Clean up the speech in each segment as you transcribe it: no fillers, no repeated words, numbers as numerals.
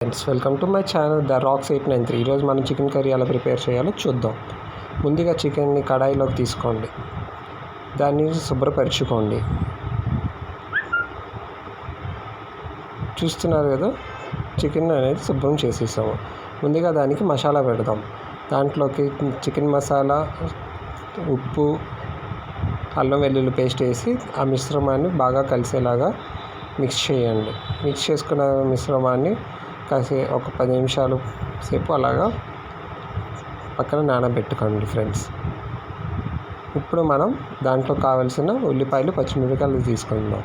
Friends, welcome to my channel the rocks 893. ఈరోజు మనం chicken curry ఎలా ప్రిపేర్ చేయాలో చూద్దాం. ముందుగా చికెన్ని కడాయిలోకి తీసుకోండి, దాన్ని శుభ్రపరచుకోండి. చూస్తున్నారు కదా, చికెన్ అనేది శుభ్రం చేసేసాము. ముందుగా దానికి మసాలా పెడదాం. దాంట్లోకి చికెన్ మసాలా, ఉప్పు, అల్లం వెల్లుల్లి పేస్ట్ వేసి ఆ మిశ్రమాన్ని బాగా కలిసేలాగా మిక్స్ చేయండి. మిక్స్ చేసుకున్న మిశ్రమాన్ని ఒక 10 నిమిషాలు సేపు అలాగా పక్కన నానబెట్టుకోండి ఫ్రెండ్స్. ఇప్పుడు మనం దాంట్లో కావాల్సిన ఉల్లిపాయలు, పచ్చిమిరపకాయలు తీసుకుందాం.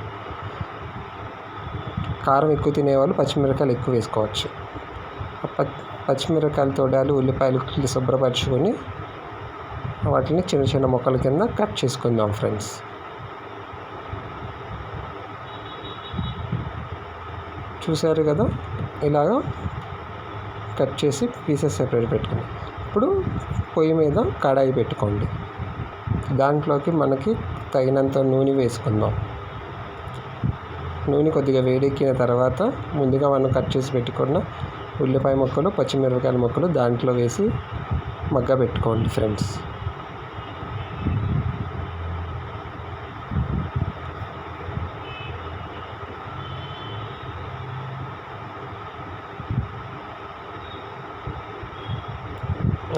కారం ఎక్కువ తినేవాళ్ళు పచ్చిమిరపకాయలు ఎక్కువ వేసుకోవచ్చు. పచ్చిమిరపకాయలు, తోడాలు, ఉల్లిపాయలు శుభ్రపరచుకొని వాటిని చిన్న చిన్న ముక్కల కింద కట్ చేసుకుందాం ఫ్రెండ్స్. చూసారు కదా, ఇలాగా కట్ చేసి పీసెస్ సెపరేట్ పెట్టుకోండి. ఇప్పుడు పొయ్యి మీద కడాయి పెట్టుకోండి. దాంట్లోకి మనకి తగినంత నూనె వేసుకుందాం. నూనె కొద్దిగా వేడెక్కిన తర్వాత ముందుగా మనం కట్ చేసి పెట్టుకున్న ఉల్లిపాయ ముక్కలు, పచ్చిమిరపకాయల ముక్కలు దాంట్లో వేసి మగ్గ పెట్టుకోండి ఫ్రెండ్స్.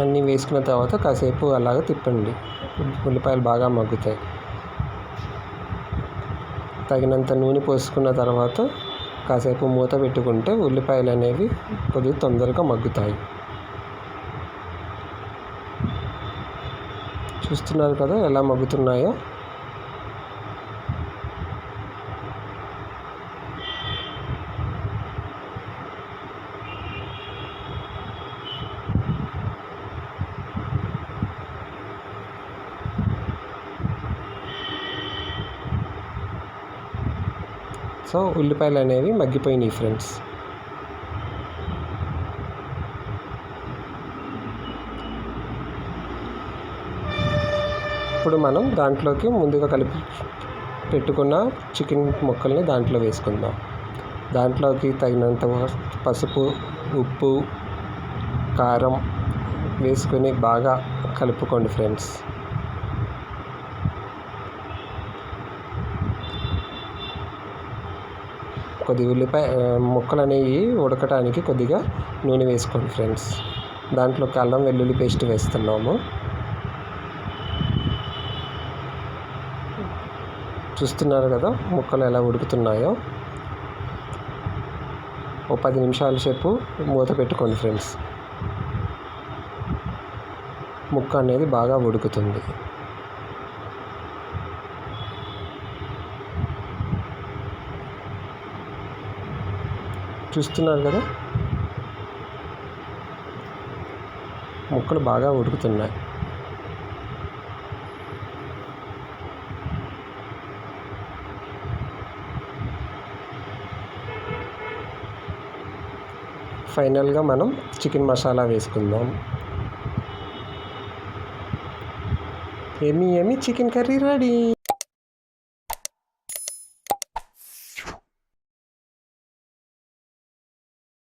అన్నీ వేసుకున్న తర్వాత కాసేపు అలాగ తిప్పండి. ఉల్లిపాయలు బాగా మగ్గుతాయి. తగినంత నూనె పోసుకున్న తర్వాత కాసేపు మూత పెట్టుకుంటే ఉల్లిపాయలు అనేవి కొద్దిగా తొందరగా మగ్గుతాయి. చూస్తున్నారు కదా ఎలా మగ్గుతున్నాయో. సో ఉల్లిపాయలు అనేవి మగ్గిపోయినాయి ఫ్రెండ్స్. ఇప్పుడు మనం దాంట్లోకి ముందుగా కలిపి పెట్టుకున్న చికెన్ ముక్కల్ని దాంట్లో వేసుకుందాం. దాంట్లోకి తగినంత పసుపు, ఉప్పు, కారం వేసుకొని బాగా కలుపుకోండి ఫ్రెండ్స్. కొద్దిగా ఉల్లిపాయ ముక్కలు అనేవి ఉడకటానికి కొద్దిగా నూనె వేసుకోండి ఫ్రెండ్స్. దాంట్లోకి అల్లం వెల్లుల్లి పేస్ట్ వేస్తున్నాము. చూస్తున్నారు కదా ముక్కలు ఎలా ఉడుకుతున్నాయో. 10 నిమిషాల సేపు మూత పెట్టుకోండి ఫ్రెండ్స్. ముక్క అనేది బాగా ఉడుకుతుంది. చూస్తున్నారు కదా, ముక్కలు బాగా ఉడుకుతున్నాయి. ఫైనల్గా మనం చికెన్ మసాలా వేసుకుందాం. Emmy chicken curry ready.